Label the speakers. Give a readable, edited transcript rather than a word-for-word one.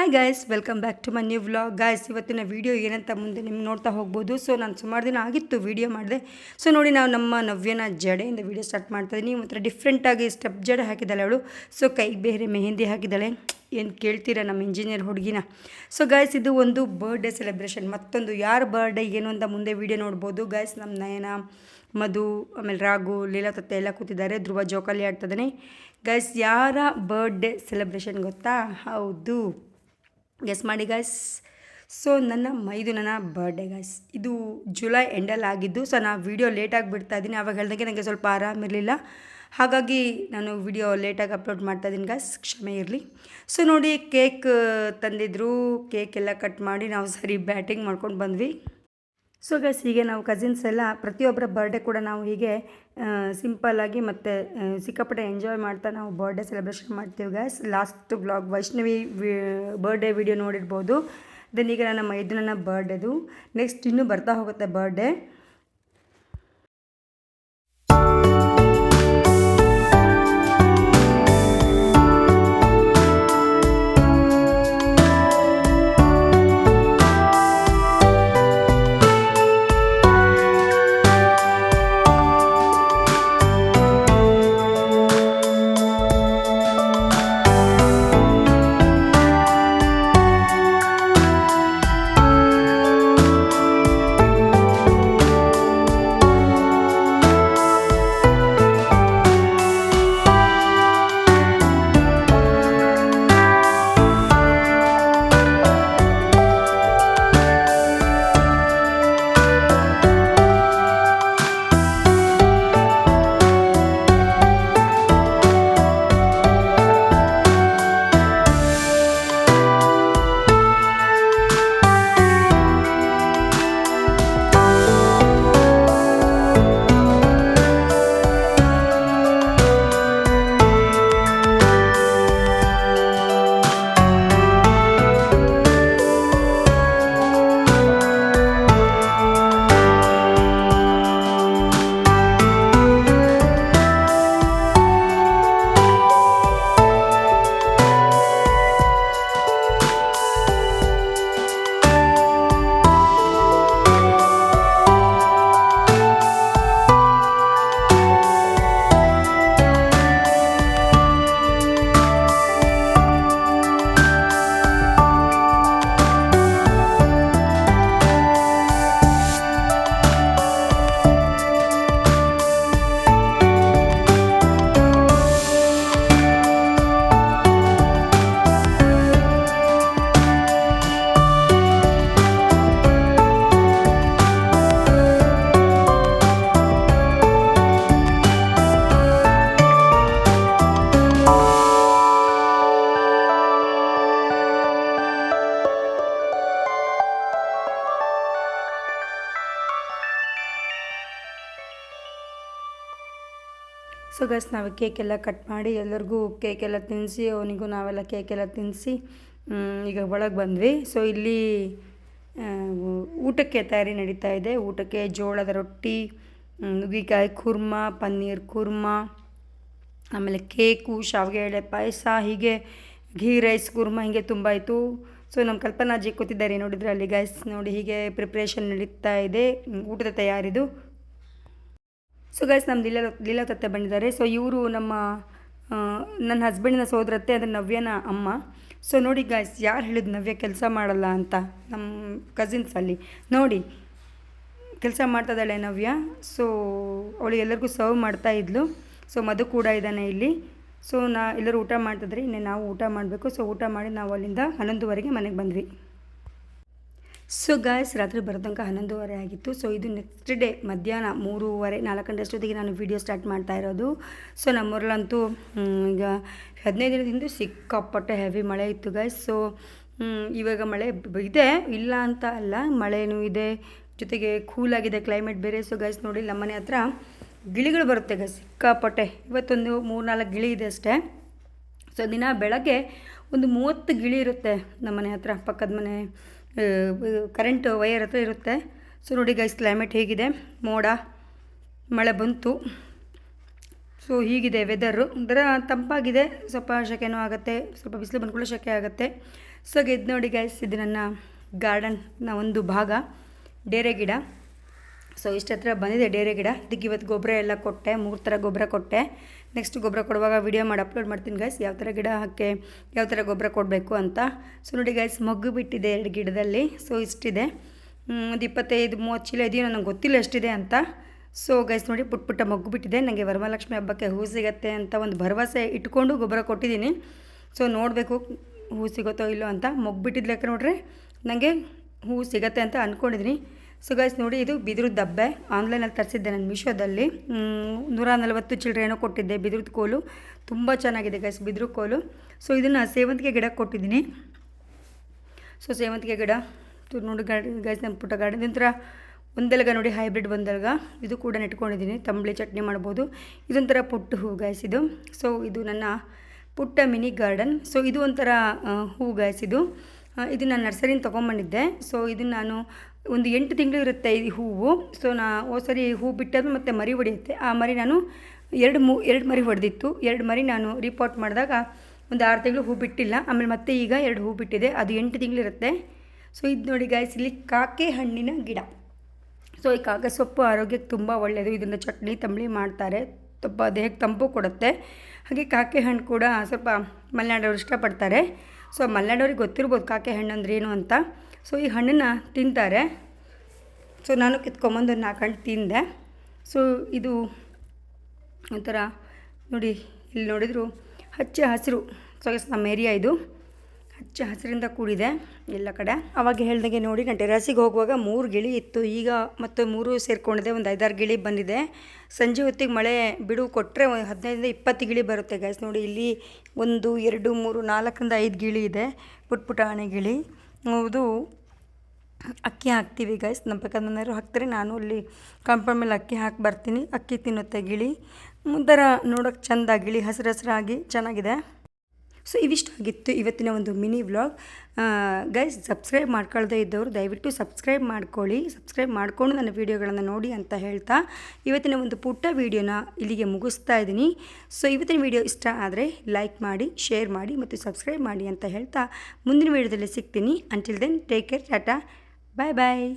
Speaker 1: Hi guys, welcome back to my new vlog. Guys, ಇವತ್ತಿನ video ಏನಂತ ಮುಂದೆ ನಿಮ್ಗೆ ನೋಡ್ತಾ ಹೋಗ್ಬೋದು. ಸೊ ನಾನು ಸುಮಾರು ದಿನ ಆಗಿತ್ತು ವೀಡಿಯೋ ಮಾಡಿದೆ. ಸೊ ನೋಡಿ, ನಾವು ನಮ್ಮ ನವ್ಯನ ಜಡೆಯಿಂದ ವೀಡಿಯೋ ಸ್ಟಾರ್ಟ್ ಮಾಡ್ತಾಯಿದ್ದೀನಿ. ಒಂಥರ ಡಿಫ್ರೆಂಟಾಗಿ ಸ್ಟೆಪ್ ಜಡೆ ಹಾಕಿದ್ದಾಳೆ ಅವಳು. ಸೊ ಕೈಗೆ ಬೇರೆ ಮೆಹಂದಿ ಹಾಕಿದ್ದಾಳೆ. ಏನು ಕೇಳ್ತೀರಾ ನಮ್ಮ ಇಂಜಿನಿಯರ್ ಹುಡುಗಿನ. ಸೊ ಗೈಸ್, ಇದು ಒಂದು ಬರ್ಡೇ ಸೆಲೆಬ್ರೇಷನ್. ಮತ್ತೊಂದು ಯಾರ ಬರ್ಡೇ ಏನು ಅಂತ ಮುಂದೆ ವೀಡಿಯೋ ನೋಡ್ಬೋದು. ಗೈಸ್, ನಮ್ಮ ನಯನ, ಮಧು, ಆಮೇಲೆ ರಾಘು, ಲೀಲಾತತ್ತೆ ಎಲ್ಲ ಕೂತಿದ್ದಾರೆ. ಧ್ರುವ ಜೋಕಾಲಿ ಆಡ್ತಿದ್ದಾನೆ. ಗೈಸ್, ಯಾರ ಬರ್ಡೇ ಸೆಲೆಬ್ರೇಷನ್ ಗೊತ್ತಾ? ಹೌದು, ಗೆಸ್ ಮಾಡಿ ಗೈಸ್. ಸೊ ನನ್ನ ಮೈದುನನ ಬರ್ಡೇ ಗೈಸ್. ಇದು ಜುಲೈ ಎಂಡಲ್ಲಿ ಆಗಿದ್ದು. ಸೊ ನಾನು ವೀಡಿಯೋ ಲೇಟಾಗಿ ಬಿಡ್ತಾಯಿದ್ದೀನಿ. ಆವಾಗ ಹೇಳ್ದಂಗೆ ನನಗೆ ಸ್ವಲ್ಪ ಆರಾಮಿರಲಿಲ್ಲ, ಹಾಗಾಗಿ ನಾನು ವಿಡಿಯೋ ಲೇಟಾಗಿ ಅಪ್ಲೋಡ್ ಮಾಡ್ತಾಯಿದ್ದೀನಿ ಗೈಸ್, ಕ್ಷಮೆ ಇರಲಿ. ಸೊ ನೋಡಿ, ಕೇಕ್ ತಂದಿದ್ರು. ಕೇಕ್ ಎಲ್ಲ ಕಟ್ ಮಾಡಿ ನಾವು ಸರಿ ಬ್ಯಾಟಿಂಗ್ ಮಾಡ್ಕೊಂಡು ಬಂದ್ವಿ. ಸೊ ಗೈಸ್, ಹೀಗೆ ನಾವು ಕಸಿನ್ಸ್ ಎಲ್ಲ ಪ್ರತಿಯೊಬ್ಬರ ಬರ್ಡೇ ಕೂಡ ನಾವು ಹೀಗೆ ಸಿಂಪಲ್ಲಾಗಿ ಮತ್ತು ಸಿಕ್ಕಾಪಟ್ಟೆ ಎಂಜಾಯ್ ಮಾಡ್ತಾ ನಾವು ಬರ್ಡೇ ಸೆಲೆಬ್ರೇಷನ್ ಮಾಡ್ತೀವಿ guys. Last vlog Vaishnavi birthday video ನೋಡಿರ್ಬೋದು. ದೆನ್ ಈಗ ನನ್ನ ಮೈದುನನ ಬರ್ಡೇದು. ನೆಕ್ಸ್ಟ್ ಇನ್ನೂ ಬರ್ತಾ ಹೋಗುತ್ತೆ ಬರ್ಡೇ. ಸೊ ಗೈಸ್, ನಾವು ಕೇಕೆಲ್ಲ ಕಟ್ ಮಾಡಿ ಎಲ್ಲರಿಗೂ ಕೇಕೆಲ್ಲ ತಿನ್ನಿಸಿ, ಅವನಿಗೂ ನಾವೆಲ್ಲ ಕೇಕೆಲ್ಲ ತಿನ್ನಿಸಿ ಈಗ ಒಳಗೆ ಬಂದ್ವಿ. ಸೊ ಇಲ್ಲಿ ಊಟಕ್ಕೆ ತಯಾರಿ ನಡೀತಾ ಇದೆ. ಊಟಕ್ಕೆ ಜೋಳದ ರೊಟ್ಟಿ, ನುಗ್ಗಿಕಾಯಿ ಕುರ್ಮ, ಪನ್ನೀರ್ ಕುರ್ಮ, ಆಮೇಲೆ ಕೇಕು, ಶಾವಿಗೆ ಎಳೆ ಪಾಯಸ, ಹೀಗೆ ಘೀ ರೈಸ್ ಕುರ್ಮ, ಹೀಗೆ ತುಂಬ ಇತ್ತು. ಸೊ ನಮ್ಮ ಕಲ್ಪನಾ ಅಜ್ಜಿ ಕೂತಿದ್ದಾರೆ ನೋಡಿದರೆ ಅಲ್ಲಿ ಗೈಸ್. ನೋಡಿ, ಹೀಗೆ ಪ್ರಿಪ್ರೇಷನ್ ನಡೀತಾ ಇದೆ ಊಟದ ತಯಾರಿದು. ಸೊ ಗೈಸ್, ನಮ್ಮ ಲೀಲಾತತ್ತೆ ಬಂದಿದ್ದಾರೆ. ಸೊ ಇವರು ನನ್ನ ಹಸ್ಬೆಂಡಿನ ಸೋದರತ್ತೆ, ಅದರ ನವ್ಯನ ಅಮ್ಮ. ಸೊ ನೋಡಿ ಗೈಸ್, ಯಾರು ಹೇಳಿದ್ದು ನವ್ಯ ಕೆಲಸ ಮಾಡಲ್ಲ ಅಂತ? ನಮ್ಮ ಕಸಿನ್ಸಲ್ಲಿ ನೋಡಿ ಕೆಲಸ ಮಾಡ್ತಾಯಿದ್ದಾಳೆ ನವ್ಯ. ಸೊ ಅವಳು ಎಲ್ಲರಿಗೂ ಸರ್ವ್ ಮಾಡ್ತಾಯಿದ್ಲು. ಸೊ ಮಧು ಕೂಡ ಇದ್ದಾನೆ ಇಲ್ಲಿ. ಸೊ ಎಲ್ಲರೂ ಊಟ ಮಾಡ್ತಿದ್ರಿ, ಇನ್ನೇ ನಾವು ಊಟ ಮಾಡಬೇಕು. ಸೊ ಊಟ ಮಾಡಿ ನಾವು ಅಲ್ಲಿಂದ 11:30 ಮನೆಗೆ ಬಂದ್ವಿ. ಸೊ ಗಾಯ್ಸ್, ರಾತ್ರಿ ಬರೋ ತನಕ 11:30 ಆಗಿತ್ತು. ಸೊ ಇದು ನೆಕ್ಸ್ಟ್ ಡೇ ಮಧ್ಯಾಹ್ನ 3:30, 4 ಗಂಟೆ ಅಷ್ಟೊತ್ತಿಗೆ ನಾನು ವೀಡಿಯೋ ಸ್ಟಾರ್ಟ್ ಮಾಡ್ತಾ ಇರೋದು. ಸೊ ನಮ್ಮೂರಲ್ಲಂತೂ ಈಗ 15 ದಿನದಿಂದ ಸಿಕ್ಕಾಪಟ್ಟೆ ಹೆವಿ ಮಳೆ ಇತ್ತು ಗಾಯ್ಸ್. ಸೊ ಇವಾಗ ಮಳೆ ಇದೆ, ಇಲ್ಲ ಅಂತ ಅಲ್ಲ, ಮಳೆನೂ ಇದೆ, ಜೊತೆಗೆ ಕೂಲಾಗಿದೆ ಕ್ಲೈಮೇಟ್ ಬೇರೆ. ಸೊ ಗಾಯ್ಸ್ ನೋಡಿ, ನಮ್ಮನೆ ಹತ್ರ ಗಿಳಿಗಳು ಬರುತ್ತೆ ಗಾಯ್ಸ್ ಸಿಕ್ಕಾಪಟ್ಟೆ. ಇವತ್ತೊಂದು 3-4 ಗಿಳಿ ಇದೆ ಅಷ್ಟೇ. ಸೊ ದಿನ ಬೆಳಗ್ಗೆ ಒಂದು 30 ಗಿಳಿ ಇರುತ್ತೆ ನಮ್ಮನೆ ಹತ್ರ. ಪಕ್ಕದ ಮನೆ ಕರೆಂಟ್ ವೈರ್ ಹತ್ರ ಇರುತ್ತೆ. ಸೊ ನೋಡಿ ಗೈಸ್, ಕ್ಲೈಮೇಟ್ ಹೇಗಿದೆ, ಮೋಡ ಮಳೆ ಬಂತು. ಸೊ ಹೀಗಿದೆ ವೆದರು. ಒಂಥರ ತಂಪಾಗಿದೆ, ಸ್ವಲ್ಪ ಶೆಕೆನೂ ಆಗುತ್ತೆ, ಸ್ವಲ್ಪ ಬಿಸಿಲು ಬಂದ್ಕೊಳ್ಳೋ ಶೆಕೆ ಆಗುತ್ತೆ. ಸೊ ಇದು ನೋಡಿ ಗೈಸ್, ಇದು ನನ್ನ ಗಾರ್ಡನ್ನ ಒಂದು ಭಾಗ, ಡೇರೆ ಗಿಡ. ಸೊ ಇಷ್ಟು ಹತ್ರ ಬಂದಿದೆ ಡೇರೆ ಗಿಡ. ಇದಕ್ಕೆ ಇವತ್ತು ಗೊಬ್ಬರ ಎಲ್ಲ ಕೊಟ್ಟೆ, 3 ಥರ ಗೊಬ್ಬರ ಕೊಟ್ಟೆ. ನೆಕ್ಸ್ಟ್ ಗೊಬ್ಬರ ಕೊಡುವಾಗ ವಿಡಿಯೋ ಮಾಡಿ ಅಪ್ಲೋಡ್ ಮಾಡ್ತೀನಿ ಗೈಸ್, ಯಾವ ಥರ ಗಿಡ ಹಾಕಿ ಯಾವ ಥರ ಗೊಬ್ಬರ ಕೊಡಬೇಕು ಅಂತ. ಸೊ ನೋಡಿ ಗೈಸ್, ಮಗ್ಗು ಬಿಟ್ಟಿದೆ 2 ಗಿಡದಲ್ಲಿ. ಸೊ ಇಷ್ಟಿದೆ, ಒಂದು 25-30 ಚೀಲ ಇದೆಯೋ ನನಗೆ ಗೊತ್ತಿಲ್ಲ ಎಷ್ಟಿದೆ ಅಂತ. ಸೊ ಗೈಸ್ ನೋಡಿ, ಪುಟ್ಟ ಮಗ್ಗು ಬಿಟ್ಟಿದೆ. ನನಗೆ ವರಮಹಾಲಕ್ಷ್ಮಿ ಹಬ್ಬಕ್ಕೆ ಹೂ ಸಿಗುತ್ತೆ ಅಂತ ಒಂದು ಭರವಸೆ ಇಟ್ಕೊಂಡು ಗೊಬ್ಬರ ಕೊಟ್ಟಿದ್ದೀನಿ. ಸೊ ನೋಡಬೇಕು ಹೂ ಸಿಗುತ್ತೋ ಇಲ್ಲೋ ಅಂತ. ಮಗ್ಗು ಬಿಟ್ಟಿದ್ದ ಲೆಕ್ಕ ನೋಡ್ರೆ ನನಗೆ ಹೂ ಸಿಗತ್ತೆ ಅಂತ ಅಂದ್ಕೊಂಡಿದ್ದೀನಿ. ಸೊ ಗೈಸ್ ನೋಡಿ, ಇದು ಬಿದಿರು ದಬ್ಬೆ ಆನ್ಲೈನಲ್ಲಿ ತರಿಸಿದ್ದೆ ನಾನು ಮೀಶೋದಲ್ಲಿ. 140 ಚಿಲ್ಲರೆ ಏನೋ ಕೊಟ್ಟಿದ್ದೆ. ಬಿದಿರದ ಕೋಲು ತುಂಬ ಚೆನ್ನಾಗಿದೆ ಗೈಸ್, ಬಿದಿರು ಕೋಲು. ಸೊ ಇದನ್ನು ಸೇವಂತಿಗೆ ಗಿಡಕ್ಕೆ ಕೊಟ್ಟಿದ್ದೀನಿ. ಸೊ ಸೇವಂತಿಗೆ ಗಿಡ ನೋಡಿ ಗೈಸ್, ನನ್ನ ಪುಟ್ಟ ಗಾರ್ಡನ್. ಇದೊಂಥರ ಒಂದೆಲಗ ನೋಡಿ, ಹೈಬ್ರಿಡ್ ಒಂದೆಲಗ. ಇದು ಕೂಡ ನೆಟ್ಕೊಂಡಿದ್ದೀನಿ, ತಂಬಳಿ ಚಟ್ನಿ ಮಾಡ್ಬೋದು. ಇದೊಂಥರ ಪುಟ್ಟ ಹೂ ಗೈಸ್ ಇದು. ಸೊ ಇದು ನನ್ನ ಪುಟ್ಟ ಮಿನಿ ಗಾರ್ಡನ್. ಸೊ ಇದು ಒಂಥರ ಹೂ ಗೈಸ್ ಇದು ನಾನು ನರ್ಸರಿಯಿಂದ ತೊಗೊಂಬಂದಿದ್ದೆ. ಸೊ ಇದನ್ನು ನಾನು ಒಂದು 8 ತಿಂಗಳು ಇರುತ್ತೆ ಈ ಹೂವು. ಸೊ ಸರಿ ಹೂ ಬಿಟ್ಟಾದ್ಮೇಲೆ ಮತ್ತೆ ಮರಿ ಹೊಡೆಯುತ್ತೆ. ಆ ಮರಿ ನಾನು 2 ಮರಿ ಹೊಡೆದಿತ್ತು. 2 ಮರಿ ನಾನು ರೀಪಾಟ್ ಮಾಡಿದಾಗ ಒಂದು 6 ತಿಂಗಳು ಹೂ ಬಿಟ್ಟಿಲ್ಲ. ಆಮೇಲೆ ಮತ್ತೆ ಈಗ 2 ಹೂ ಬಿಟ್ಟಿದೆ. ಅದು 8 ತಿಂಗಳಿರುತ್ತೆ. ಸೊ ಇದು ನೋಡಿ ಗೈಸ್, ಇಲ್ಲಿ ಕಾಕೆ ಹಣ್ಣಿನ ಗಿಡ. ಸೊ ಈ ಕಾಕೆ ಸೊಪ್ಪು ಆರೋಗ್ಯಕ್ಕೆ ತುಂಬ ಒಳ್ಳೆಯದು. ಇದನ್ನು ಚಟ್ನಿ ತಂಬಳಿ ಮಾಡ್ತಾರೆ, ತುಂಬ ದೇಹಕ್ಕೆ ತಂಪು ಕೊಡುತ್ತೆ. ಹಾಗೆ ಕಾಕೆ ಹಣ್ಣು ಕೂಡ ಸ್ವಲ್ಪ ಮಲೆನಾಡವ್ರು ಇಷ್ಟಪಡ್ತಾರೆ. ಸೊ ಮಲೆನಾಡವ್ರಿಗೆ ಗೊತ್ತಿರ್ಬೋದು ಕಾಕೆ ಹಣ್ಣು ಅಂದ್ರೆ ಏನು ಅಂತ. ಸೊ ಈ ಹಣ್ಣನ್ನು ತಿಂತಾರೆ. ಸೊ ನಾನು ಕಿತ್ಕೊಂಬಂದು 4 ಹಣ್ಣು ತಿಂದೆ. ಸೊ ಇದು ಒಂಥರ ನೋಡಿ, ಇಲ್ಲಿ ನೋಡಿದ್ರು ಹಚ್ಚ ಹಸಿರು. ಸೊ ನಮ್ಮ ಏರಿಯಾ ಇದು ಹಚ್ಚ ಹಸಿರಿಂದ ಕೂಡಿದೆ ಎಲ್ಲ ಕಡೆ. ಅವಾಗ ಹೇಳ್ದಾಗೆ ನೋಡಿ, ನಾನು ಟೆರಾಸಿಗೆ ಹೋಗುವಾಗ 3 ಗಿಳಿ ಇತ್ತು. ಈಗ ಮತ್ತು 3 ಸೇರಿಕೊಂಡಿದೆ, ಒಂದು 5-6 ಗಿಳಿ ಬಂದಿದೆ. ಸಂಜೆ ಹೊತ್ತಿಗೆ ಮಳೆ ಬಿಡುವು ಕೊಟ್ಟರೆ 15-20 ಗಿಳಿ ಬರುತ್ತೆ ಗೈಸ್. ನೋಡಿ ಇಲ್ಲಿ 1, 2, 3, 4-5 ಗಿಳಿ ಇದೆ, ಪುಟ್ಟ ಆನೆ ಗಿಳಿ. ಅದು ಅಕ್ಕಿ ಹಾಕ್ತೀವಿ ಗೈಸ್, ನಮ್ಮ ಪಕ್ಕದಮನೆಯವರು ಹಾಕ್ತಾರೆ. ನಾನು ಅಲ್ಲಿ ಕಾಂಪೌಂಡ್ ಮೇಲೆ ಅಕ್ಕಿ ಹಾಕಿ ಬರ್ತೀನಿ. ಅಕ್ಕಿ ತಿನ್ನುತ್ತೆ ಗಿಳಿ. ಒಂಥರ ನೋಡೋಕ್ಕೆ ಚೆಂದ, ಗಿಳಿ ಹಸಿರಾಗಿ ಚೆನ್ನಾಗಿದೆ. ಸೊ ಇವಿಷ್ಟು ಆಗಿತ್ತು ಇವತ್ತಿನ ಒಂದು ಮಿನಿ ವ್ಲಾಗ್ ಗೈಸ್. ಸಬ್ಸ್ಕ್ರೈಬ್ ಮಾಡ್ಕೊಳ್ಳದೇ ಇದ್ದವರು ದಯವಿಟ್ಟು ಸಬ್ಸ್ಕ್ರೈಬ್ ಮಾಡ್ಕೊಳ್ಳಿ. ಸಬ್ಸ್ಕ್ರೈಬ್ ಮಾಡಿಕೊಂಡು ನನ್ನ ವೀಡಿಯೋಗಳನ್ನು ನೋಡಿ ಅಂತ ಹೇಳ್ತಾ ಇವತ್ತಿನ ಒಂದು ಪುಟ್ಟ ವೀಡಿಯೋನ ಇಲ್ಲಿಗೆ ಮುಗಿಸ್ತಾ ಇದ್ದೀನಿ. ಸೊ ಇವತ್ತಿನ ವೀಡಿಯೋ ಇಷ್ಟ ಆದರೆ ಲೈಕ್ ಮಾಡಿ, ಶೇರ್ ಮಾಡಿ ಮತ್ತು ಸಬ್ಸ್ಕ್ರೈಬ್ ಮಾಡಿ ಅಂತ ಹೇಳ್ತಾ ಮುಂದಿನ ವೀಡಿಯೋದಲ್ಲಿ ಸಿಗ್ತೀನಿ. Until then take care, tata, bye ಬಾಯ್.